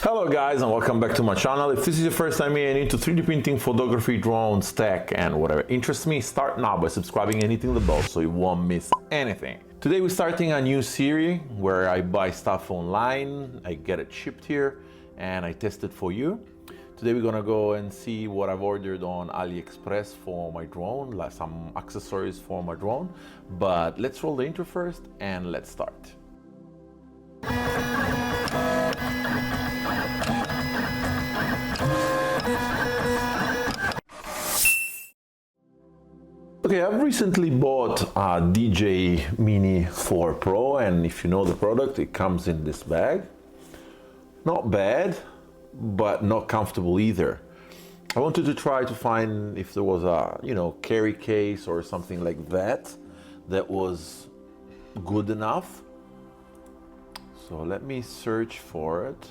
Hello guys and welcome back to my channel. If this is your first time here and into 3D printing, photography, drones, tech and whatever interests me, start now by subscribing and hitting the bell so you won't miss anything. Today we're starting a new series where I buy stuff online, I get it shipped here and I test it for you. Today we're gonna go and see what I've ordered on AliExpress for my drone, like some accessories for my drone. But let's roll the intro first and let's start. Okay, I've recently bought a DJI Mini 4 Pro, and if you know the product, it comes in this bag. Not bad, but not comfortable either. I wanted to try to find if there was a, carry case or something like that that was good enough. So let me search for it.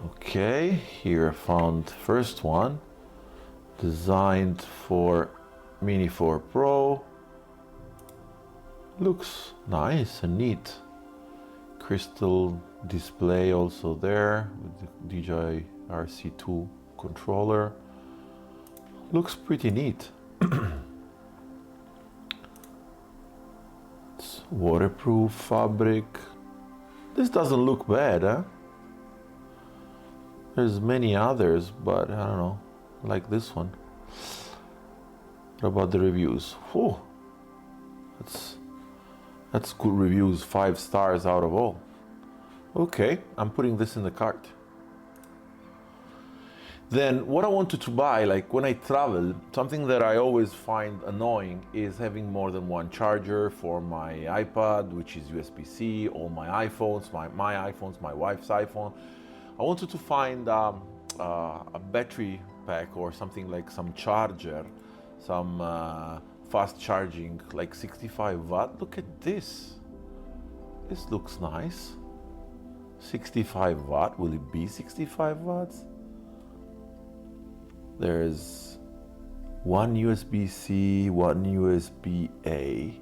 Okay, here I found the first one. Designed for Mini 4 Pro. Looks nice and neat. Crystal display also there with the DJI RC2 controller. Looks pretty neat. It's waterproof fabric. This doesn't look bad, huh? There's many others, but I don't know. Like this one. What about the reviews? Whew. That's good reviews, 5 stars out of all. Okay, I'm putting this in the cart. Then what I wanted to buy, like when I travel, something that I always find annoying is having more than one charger for my iPad, which is USB-C, all my iPhones, my iPhones, my wife's iPhone. I wanted to find a battery pack or something like some charger, some fast charging, like 65 watt. Look at this. This looks nice. 65 watt. Will it be 65 watts? There's one USB-C, one USB-A.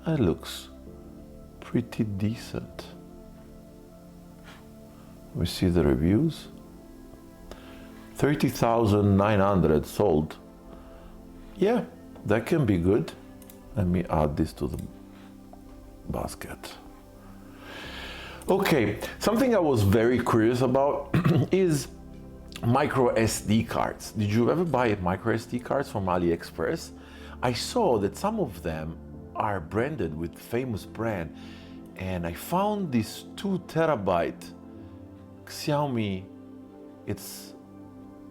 That looks pretty decent. Let me see the reviews. 30,900 sold. Yeah, that can be good. Let me add this to the basket. Okay, something I was very curious about is micro SD cards. Did you ever buy micro SD cards from AliExpress? I saw that some of them are branded with famous brand, and I found this 2 terabyte Xiaomi. It's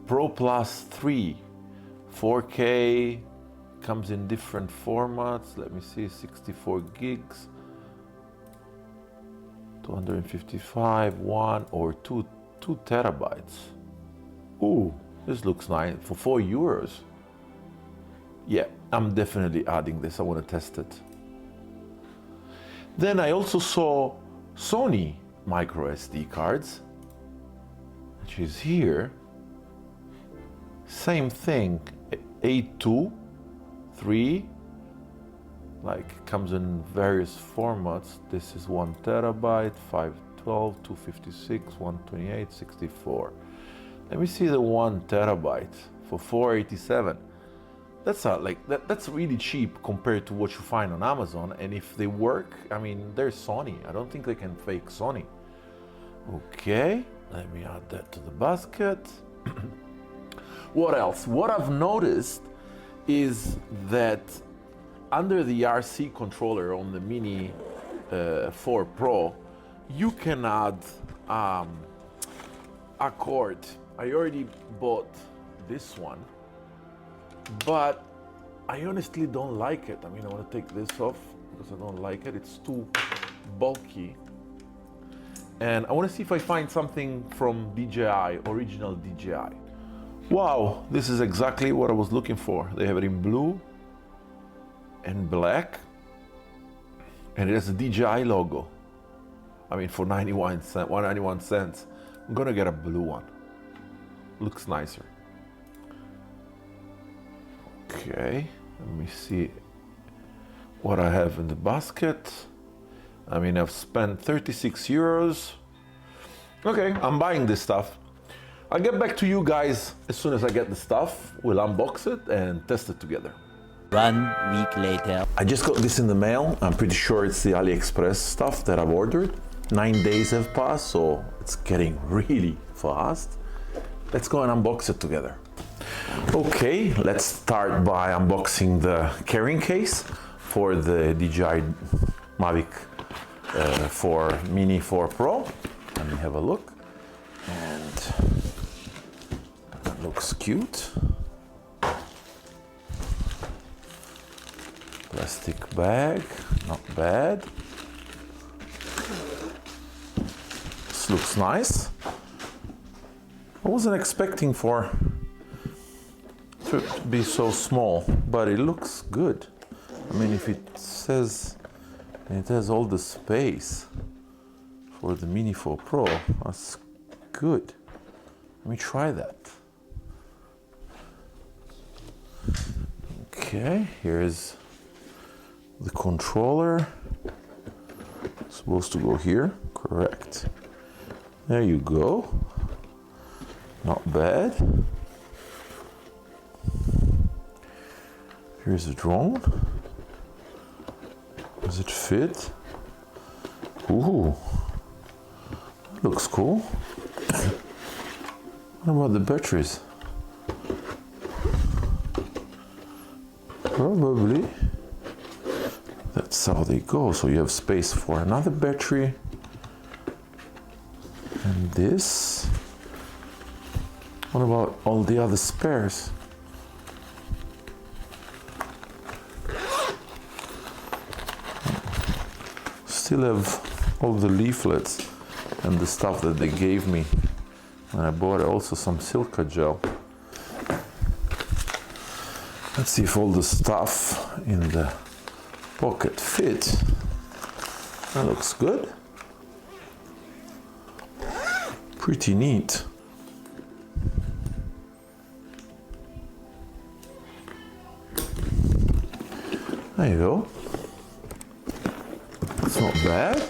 Pro Plus 3, 4K, comes in different formats. Let me see, 64 gigs, 255, 1 or 2 terabytes. Ooh, this looks nice for €4. Yeah, I'm definitely adding this. I want to test it. Then I also saw Sony micro SD cards, which is here. Same thing, A2, 3, like comes in various formats. This is 1 terabyte, 512, 256, 128, 64. Let me see the 1 terabyte for $487. That's really cheap compared to what you find on Amazon. And if they work, I mean, they're Sony. I don't think they can fake Sony. Okay, let me add that to the basket. What else? What I've noticed is that under the RC controller on the Mini 4 Pro, you can add a cord. I already bought this one, but I honestly don't like it. I mean, I want to take this off because I don't like it. It's too bulky. And I want to see if I find something from DJI, original DJI. Wow, this is exactly what I was looking for. They have it in blue and black, and it has a DJI logo. I mean, for 191 cents. I'm gonna get a blue one. Looks nicer. Okay, let me see what I have in the basket. I mean, I've spent 36 euros. Okay, I'm buying this stuff. I'll get back to you guys as soon as I get the stuff. We'll unbox it and test it together. 1 week later. I just got this in the mail. I'm pretty sure it's the AliExpress stuff that I've ordered. 9 days have passed, so it's getting really fast. Let's go and unbox it together. Okay, let's start by unboxing the carrying case for the DJI Mavic 4 Mini 4 Pro. Let me have a look. And that looks cute. Plastic bag, not bad. This looks nice. I wasn't expecting for it to be so small, but it looks good. I mean, if it says it has all the space for the Mini 4 Pro, that's good. Let me try that. Okay, here's the controller. It's supposed to go here, correct. There you go. Not bad. Here's the drone. Does it fit? Ooh, looks cool. What about the batteries? Probably. That's how they go. So you have space for another battery. And this. What about all the other spares? Still have all the leaflets and the stuff that they gave me. And I bought also some silica gel. Let's see if all the stuff in the pocket fit. That looks good. Pretty neat. There you go. It's not bad.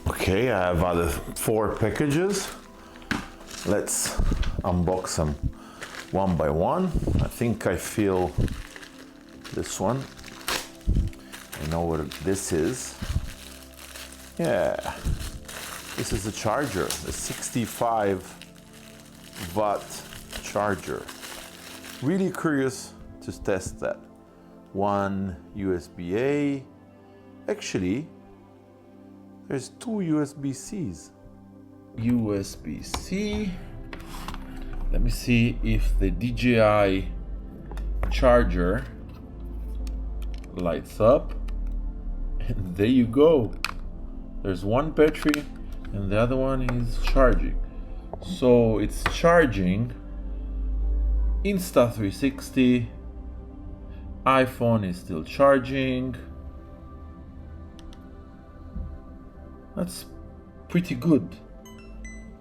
Okay, I have other 4 packages. Let's unbox them one by one. I think I feel this one. I know what this is. Yeah, this is a charger, a 65 watt charger. Really curious to test that. One USB-A. Actually, there's 2 USB-Cs. USB-C. Let me see if the DJI charger lights up. And there you go. There's one battery and the other one is charging. So it's charging Insta360. iPhone is still charging. That's pretty good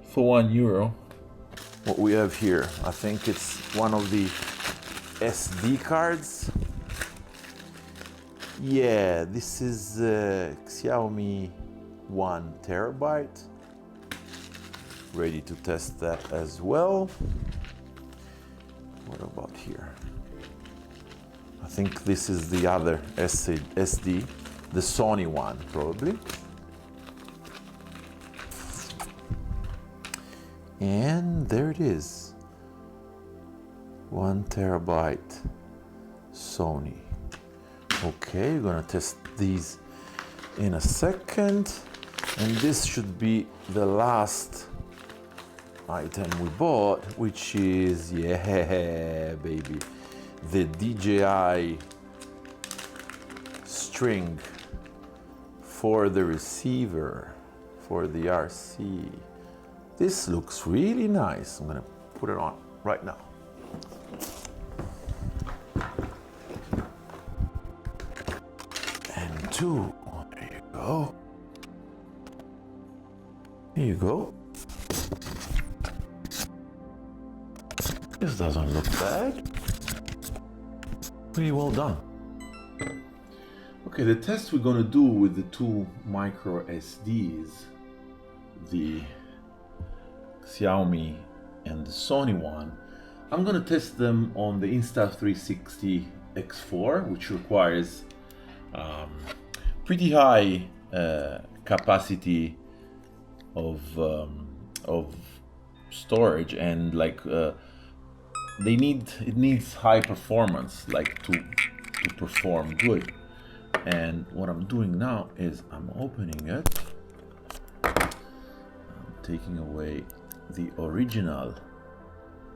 for €1. What we have here, I think it's one of the SD cards. Yeah, this is Xiaomi 1 terabyte. Ready to test that as well. What about here? I think this is the other SD, the Sony one probably. And there it is. 1 terabyte Sony. Okay, we're gonna test these in a second. And this should be the last item we bought, which is, yeah, baby, the DJI string for the receiver, for the RC. This looks really nice. I'm gonna put it on right now. And 2, there you go. Here you go. This doesn't look bad. pretty well done. Okay, the test we're gonna do with the two micro SDs, the Xiaomi and the Sony one, I'm gonna test them on the Insta360 X4, which requires pretty high capacity of storage, and like it needs high performance, like to perform good. And what I'm doing now is I'm opening it, I'm taking away the original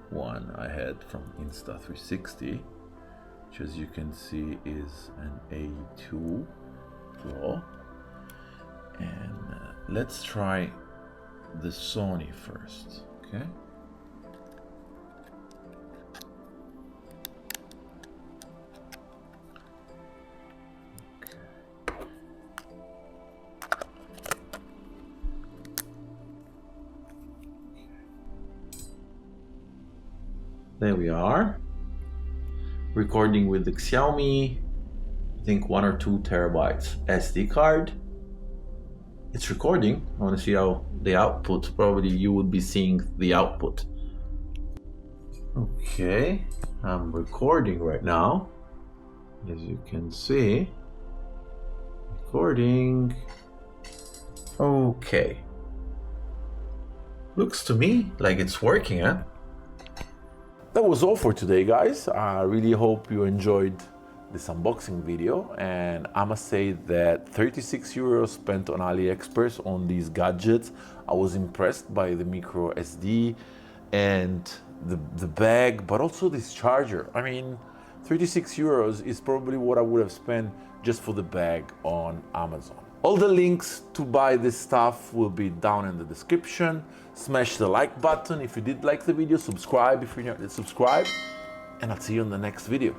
one I had from Insta360, which, as you can see, is an A2 Pro. And let's try the Sony first, okay? There we are, recording with the Xiaomi, I think 1 or 2 terabytes SD card. It's recording. I want to see how the output, probably you would be seeing the output. Okay, I'm recording right now. As you can see, recording. Okay, looks to me like it's working, huh? That was all for today, guys. I really hope you enjoyed this unboxing video, and I must say that 36 euros spent on AliExpress on these gadgets. I was impressed by the micro SD and the bag, but also this charger. I mean, 36 euros is probably what I would have spent just for the bag on Amazon. All the links to buy this stuff will be down in the description. Smash the like button if you did like the video, subscribe if you're not yet subscribed, and I'll see you in the next video.